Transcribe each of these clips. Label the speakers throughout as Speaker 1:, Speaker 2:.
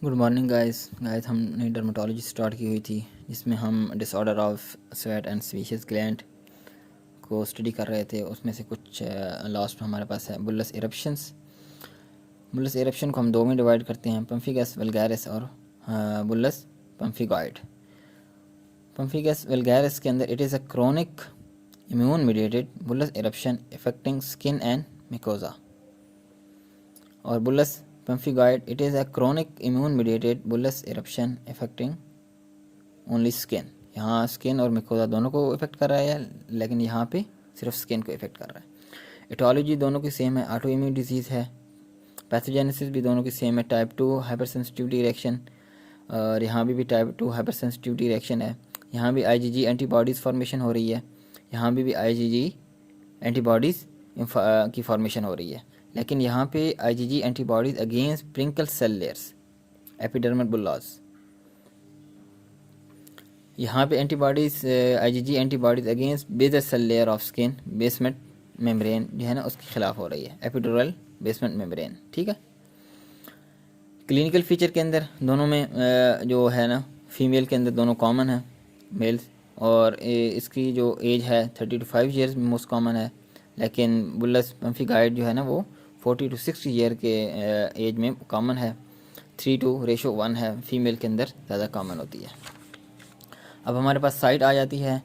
Speaker 1: Good morning guys हमने dermatology start की हुई थी जिसमें हम डिसऑर्डर ऑफ स्वेट एंड स्वीशियस ग्लैंड को स्टडी कर रहे थे। उसमें से कुछ लास्ट में हमारे पास है बुल्लस इरप्शंस। बुल्लस इरप्शन को हम दो में डिवाइड करते हैं, पम्फिगस वल्गैरिस और बुल्लस पम्फिगॉइड। पम्फिगस वल्गैरिस के अंदर it is a chronic immune mediated bullous eruption affecting skin and mucosa, और bullous pemphigoid it is a chronic immune mediated bullous eruption affecting only skin. यहाँ स्किन और मिकोजा दोनों को इफेक्ट कर रहा है, लेकिन यहाँ पे सिर्फ स्किन को इफेक्ट कर रहा है। इटोलॉजी दोनों की सेम है, ऑटो इम्यून डिजीज़ है। पैथोजेनेसिस भी दोनों की सेम है, टाइप 2 हाइपर सेंसिटिविटी रिएक्शन, और यहाँ भी टाइप 2 हाइपर सेंसिटिविटी रिएक्शन है। यहाँ भी आईजीजी एंटीबॉडीज़ फॉर्मेशन हो रही है, यहाँ भी आईजीजी एंटीबॉडीज़ की फॉर्मेशन हो रही है, लेकिन यहाँ पे IgG antibodies against prickle cell layers epidermal bullous. यहाँ पे antibodies IgG antibodies against basal cell layer of skin basement membrane जो है ना उसके खिलाफ हो रही है, एपिडुरल बेसमेंट मेम्ब्रेन। ठीक है। क्लिनिकल फीचर के अंदर दोनों में जो है ना फीमेल के अंदर दोनों कॉमन है मेल्स, और इसकी जो एज है 30 to 5 ईयर्स में मोस्ट कॉमन है, लेकिन बुल्लस पम्फिगॉइड जो है ना वो 40 to 60 ईयर के एज में कॉमन है। 3:1 है, फीमेल के अंदर ज़्यादा कॉमन होती है। अब हमारे पास साइट आ जाती है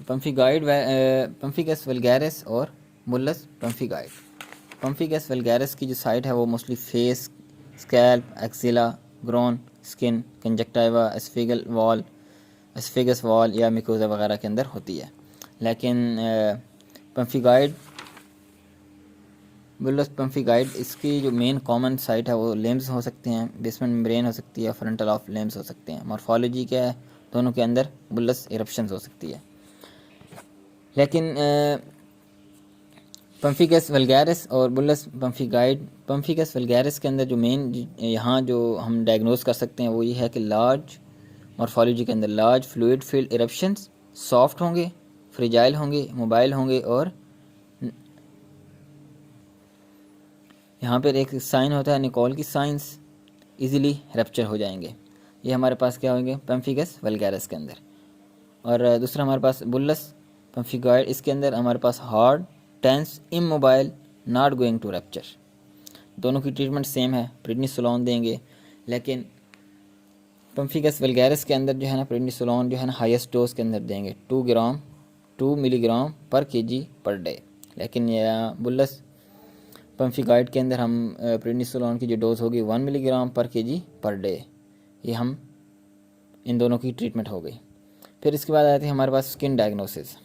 Speaker 1: पम्फिगॉइड पम्फिगस वल्गैरिस और बुल्लस पम्फिगॉइड। पम्फिगस वल्गैरिस की जो साइट है वो mostly face, scalp, axilla, groin, skin, conjunctiva, oesophagus wall या मिकोजा वगैरह के अंदर होती है। लेकिन पम्फिगॉइड बुल्लस पम्फिगॉइड इसकी जो मेन कॉमन साइट है वो लेम्स हो सकते हैं, बेसमेंट मेम्ब्रेन हो सकती है, फ्रंटल ऑफ लेम्स हो सकते हैं। मॉर्फोलॉजी क्या है, दोनों के अंदर बुल्लस इरप्शंस हो सकती है। लेकिन पम्फिगस वल्गैरिस और बुल्लस पम्फिगॉइड, पम्फिगस वल्गैरिस के अंदर जो मेन यहाँ जो हम डायग्नोज कर सकते हैं वो ये है कि लार्ज मॉर्फोलॉजी के अंदर large fluid field eruptions soft होंगे, फ्रिजाइल होंगे, मोबाइल होंगे, और यहाँ पर एक साइन होता है निकोल की साइंस, इजीली रैप्चर हो जाएंगे। ये हमारे पास क्या होंगे पम्फिगस वल्गैरिस के अंदर। और दूसरा हमारे पास बुल्लस पम्फिगॉइड, इसके अंदर हमारे पास hard, tense, immobile, not going to rupture. दोनों की ट्रीटमेंट सेम है, प्रेडनिसोलोन देंगे, लेकिन पम्फिगस वल्गैरिस के अंदर जो है ना प्रेडनिसोलोन जो है ना हाईएस्ट डोज के अंदर देंगे 2 मिलीग्राम पर केजी पर डे। लेकिन यह बुल्लस पम्फिगॉइड के अंदर हम प्रेडनिसोलोन की जो डोज होगी 1 मिलीग्राम पर केजी पर डे। ये हम इन दोनों की ट्रीटमेंट हो गई। फिर इसके बाद आती है हमारे पास skin diagnosis.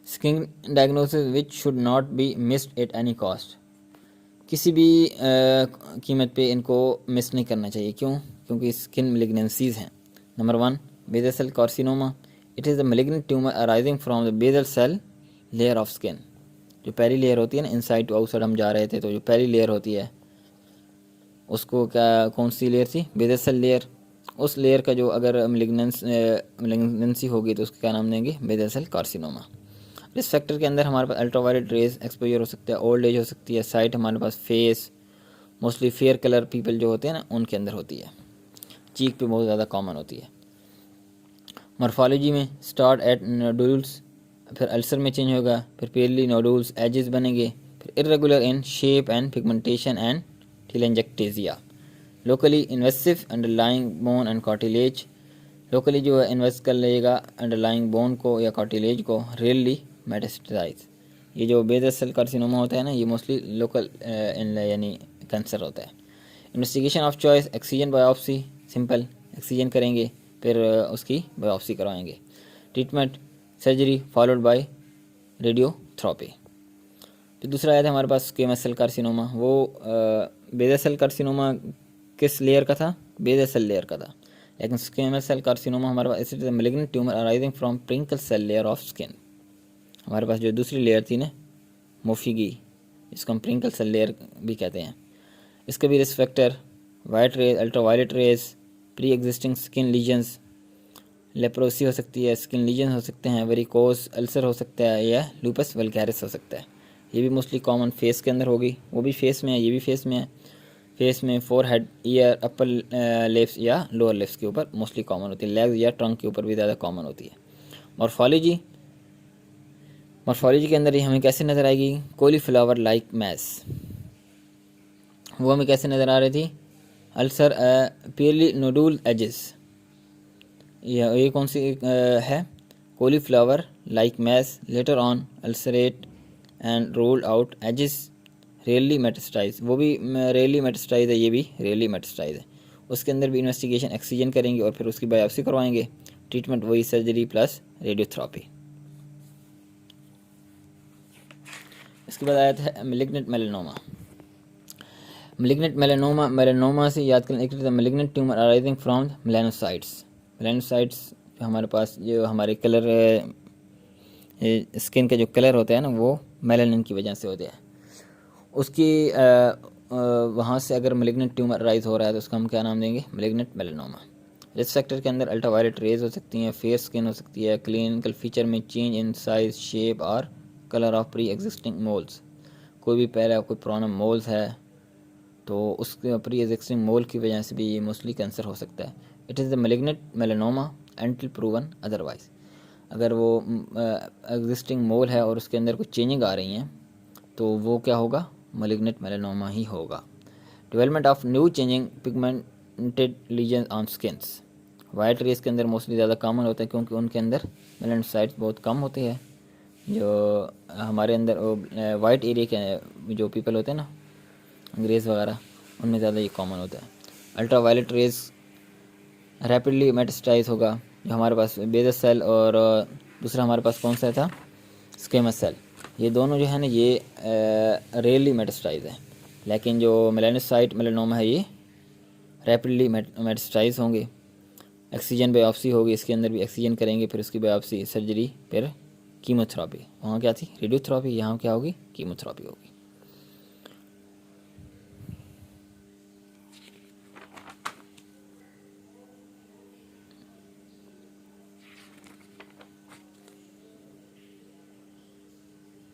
Speaker 1: Skin diagnosis which should not be missed at any cost. किसी भी कीमत पे इनको मिस नहीं करना चाहिए। क्यों? क्योंकि स्किन मेलिग्नेंसीज हैं। Number 1, basal cell carcinoma. It is the malignant tumour arising from the basal cell layer of skin. जो पहली लेयर होती है ना, इनसाइड टू आउटसाइड हम जा रहे थे, तो जो पहली लेयर होती है उसको क्या, कौन सी लेयर थी? Basal cell layer. उस लेयर का जो अगर मेलिग्नेंसी होगी तो उसका क्या नाम देंगे? Basal cell carcinoma. Risk factor के अंदर हमारे पास अल्ट्रावायलेट रेज एक्सपोजर हो सकता है, ओल्ड एज हो सकती है, साइट हमारे पास face, mostly fair colour people जो होते हैं ना उनके अंदर होती है, चीक पे बहुत ज़्यादा कॉमन होती है। मॉर्फोलॉजी में स्टार्ट एट नोडुल्स, फिर अल्सर में चेंज होगा, फिर पेरली नोडुल्स एजेस बनेंगे, फिर irregular in shape and pigmentation and telangiectasia. Locally invasive underlying bone and cartilage. Locally जो है इन्वेस्ट कर लेगा अंडरलाइंग बोन को या कार्टिलेज को, रेयरली मेटास्टेसाइज। ये जो बेजल सेल कार्सिनोमा होता है ना, ये मोस्टली लोकल यानी कैंसर होता है। Investigation of choice excision biopsy, simple excision करेंगे, फिर उसकी बायोप्सी करवाएंगे। Treatment surgery followed by radiotherapy. फिर दूसरा आया था हमारे पास स्क्वेमस सेल कार्सिनोमा। वो बेजल सेल कार्सिनोमा किस लेयर का था? बेजल सेल लेयर का था। लेकिन स्क्वेमस सेल कार्सिनोमा हमारे पास it is malignant tumour arising from prickle cell layer of skin. हमारे पास जो दूसरी लेयर थी ना मोफिगी, इसको हम प्रिंकल सेल लेयर भी कहते हैं। इसका भी risk factor white rays, ultraviolet rays, pre existing skin lesions, leprosy हो सकती है, स्किन लीजन हो सकते हैं, वेरिकोस अल्सर हो सकता है, या लूपस वल्गैरिस हो सकता है। ये भी मोस्टली कॉमन फेस के अंदर होगी, वो भी फेस में है, ये भी फेस में है। फेस में फोरहेड, ईयर, अपर लिप्स या लोअर लिप्स के ऊपर मोस्टली कॉमन होती है। लेग्स या ट्रंक के ऊपर भी ज़्यादा कॉमन होती है। मॉर्फोलॉजी, मॉर्फोलॉजी के अंदर ये हमें कैसे नज़र आएगी? कॉलीफ्लावर लाइक मैस, वो हमें कैसे नज़र आ रही थी? अल्सर पियरली नोडुल एजेस, ये कौन सी है? Cauliflower like mass later on ulcerate and rolled out edges rarely metastasise, वो भी रेयरली मेटास्टाइज है, ये भी रेयरली मेटास्टाइज है। उसके अंदर भी इन्वेस्टिगेशन एक्सीजन करेंगे और फिर उसकी बायोप्सी करवाएंगे। ट्रीटमेंट वही सर्जरी प्लस रेडियोथेरेपी। इसके बाद आया था malignant melanoma. Malignant melanoma, melanoma से याद करें, एक malignant tumour arising from melanocytes. Melanocytes हमारे पास जो हमारे कलर स्किन का जो कलर होता है ना, वो मेलानिन की वजह से होता है। उसकी वहाँ से अगर मेलिग्नेंट ट्यूमर राइज हो रहा है तो उसका हम क्या नाम देंगे? Malignant melanoma. रिस्क फैक्टर के अंदर अल्ट्रावायलेट रेज हो सकती हैं, फेयर स्किन हो सकती है, क्लिनिकल फीचर में चेंज इन साइज, शेप और colour of pre existing moles. कोई भी पहले कोई पुराना मोल्स है तो उसके प्री एग्जिस्टिंग मोल की वजह से भी ये मोस्टली कैंसर हो सकता है। It is the malignant melanoma until proven otherwise. अगर वो एग्जिस्टिंग मोल है और उसके अंदर कुछ चेंजिंग आ रही हैं तो वो क्या होगा? मेलिग्नेंट मेलेनोमा ही होगा। Development of new changing pigmented lesion on skins. White race के अंदर मोस्टली ज़्यादा कॉमन होता है क्योंकि उनके अंदर मेलानोसाइट्स बहुत कम होते हैं। जो हमारे अंदर वाइट एरिया के जो पीपल होते हैं ना, अंग्रेज़ वगैरह, उनमें ज़्यादा ये कॉमन होता है। Ultraviolet rays rapidly metastasise होगा। जो हमारे पास बेजल सेल और दूसरा हमारे पास कौन सा था? Squamous cell. ये दोनों जो है ना, ये रेयरली मेटास्टाइज है, लेकिन जो मेलानोसाइट मेलानोमा है ये रैपिडली मेटास्टाइज होंगे। एक्सीजन बायोप्सी होगी, इसके अंदर भी एक्सीजन करेंगे, फिर उसकी बायोप्सी, सर्जरी, फिर कीमोथेरेपी। वहाँ क्या थी? रेडियोथेरेपी, यहाँ क्या होगी? कीमोथेरेपी होगी।